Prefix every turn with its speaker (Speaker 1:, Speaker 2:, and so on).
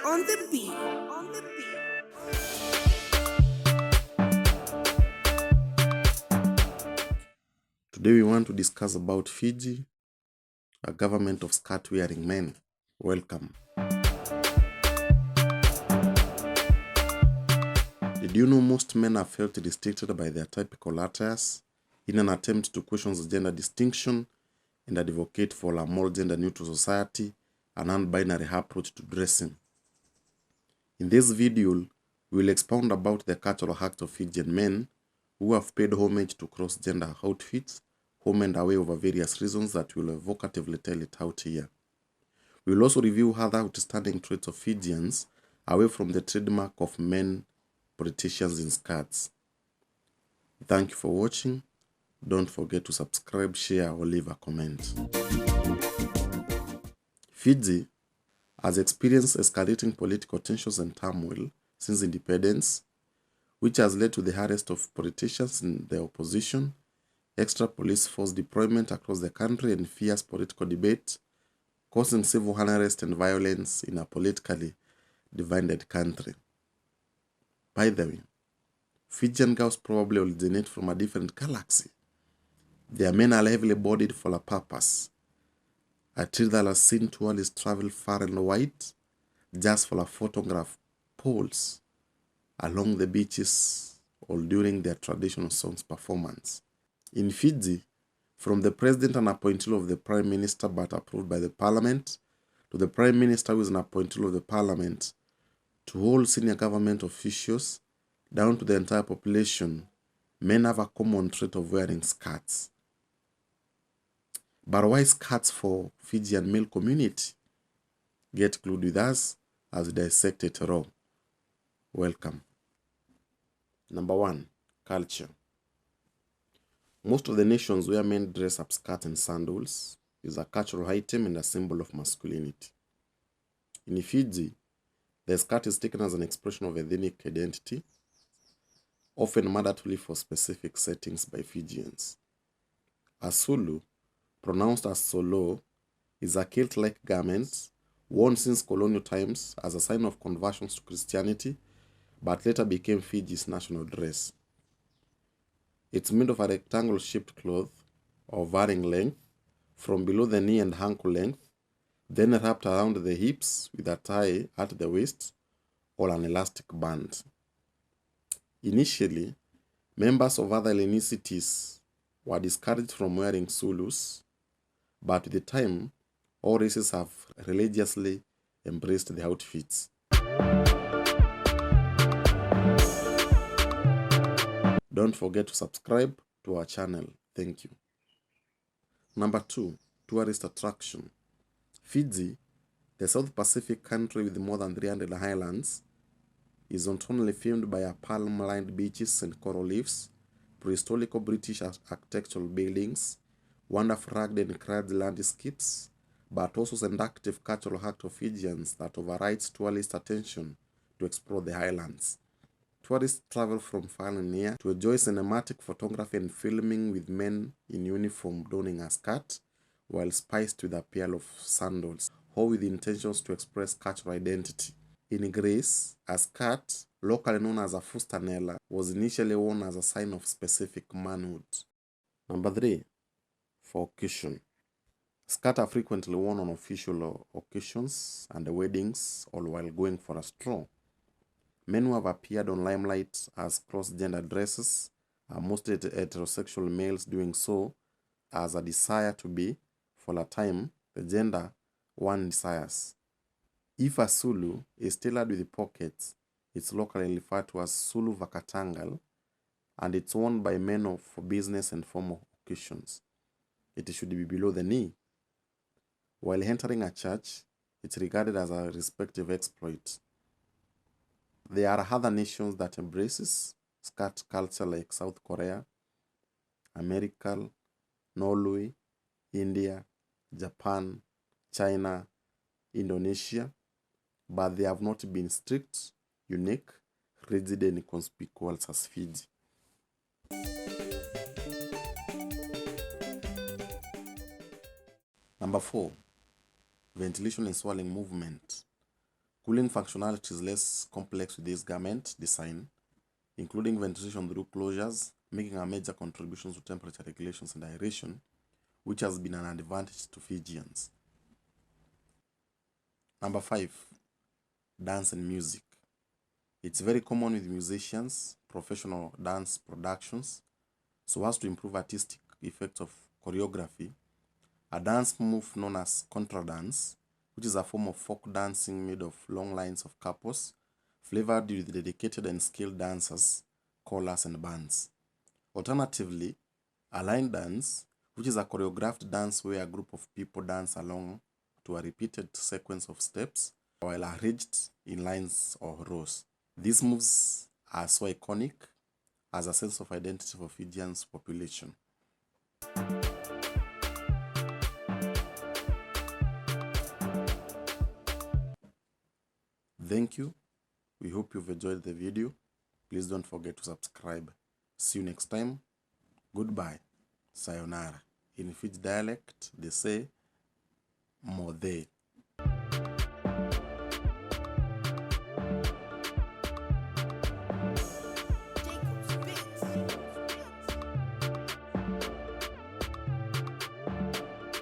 Speaker 1: on the beat. On the beat.
Speaker 2: Today we want to discuss about Fiji, a government of skirt-wearing men. Welcome. Did you know most men are felt restricted by their typical attires in an attempt to question the gender distinction and advocate for a more gender-neutral society and non-binary approach to dressing? In this video, we will expound about the cultural act of Fijian men who have paid homage to cross-gender outfits, home and away over various reasons that we will evocatively tell it out here. We will also review other outstanding traits of Fijians away from the trademark of men politicians in skirts. Thank you for watching. Don't forget to subscribe, share, or leave a comment. Fiji has experienced escalating political tensions and turmoil since independence, which has led to the arrest of politicians in the opposition, extra police force deployment across the country, and fierce political debate, causing civil unrest and violence in a politically divided country. By the way, Fijian girls probably originate from a different galaxy. Their men are heavily bodied for a purpose. A tree that has seen tourists travel far and wide just for a photograph poles along the beaches or during their traditional songs performance. In Fiji, from the president and appointee of the prime minister but approved by the parliament, to the prime minister who is an appointee of the parliament, to all senior government officials, down to the entire population, men have a common trait of wearing skirts. But why skirts for Fijian male community? Get glued with us as we dissect it raw. Welcome. Number 1. Culture. Most of the nations where men dress up skirts and sandals is a cultural item and a symbol of masculinity. In Fiji, the skirt is taken as an expression of ethnic identity, often mandatorily for specific settings by Fijians. A sulu, pronounced as solo, is a kilt-like garment worn since colonial times as a sign of conversions to Christianity, but later became Fiji's national dress. It's made of a rectangle-shaped cloth of varying length, from below the knee and ankle length, then wrapped around the hips with a tie at the waist or an elastic band. Initially, members of other ethnicities were discouraged from wearing sulus, but with the time, all races have religiously embraced the outfits. Don't forget to subscribe to our channel. Thank you. Number 2. Tourist attraction. Fiji, the South Pacific country with more than 300 islands, is not only famed by her palm-lined beaches and coral reefs, prehistoric British architectural buildings, wonderful rugged and crowded landscapes, but also an active cultural act of Fijians that overrides tourist attention to explore the islands. Tourists travel from far and near to enjoy cinematic photography and filming with men in uniform donning a skirt, while spiced with a pair of sandals, all with intentions to express cultural identity. In Greece, a skirt, locally known as a fustanella, was initially worn as a sign of specific manhood. Number 3. For occasion. Skirts are frequently worn on official occasions and weddings, or while going for a stroll. Men who have appeared on limelight as cross-gender dresses are mostly heterosexual males doing so as a desire to be, for a time, the gender one desires. If a sulu is tailored with pockets, it's locally referred to as sulu vakatangal, and it's worn by men for business and formal occasions. It should be below the knee. While entering a church, it's regarded as a respective exploit. There are other nations that embraces skirt culture like South Korea, America, Norway, India, Japan, China, Indonesia, but they have not been strict, unique, rigid, and conspicuous as Fiji. Number 4. Ventilation and swirling movement. Cooling functionality is less complex with this garment design, including ventilation through closures, making a major contribution to temperature regulations and aeration, which has been an advantage to Fijians. Number 5, dance and music. It's very common with musicians, professional dance productions, so as to improve artistic effects of choreography. A dance move known as contra dance, which is a form of folk dancing made of long lines of couples, flavored with dedicated and skilled dancers, callers, and bands. Alternatively, a line dance, which is a choreographed dance where a group of people dance along to a repeated sequence of steps while arranged in lines or rows. These moves are so iconic as a sense of identity for Fijians' population. Thank you. We hope you've enjoyed the video. Please don't forget to subscribe. See you next time. Goodbye. Sayonara. In Fiji dialect, they say, Modhe.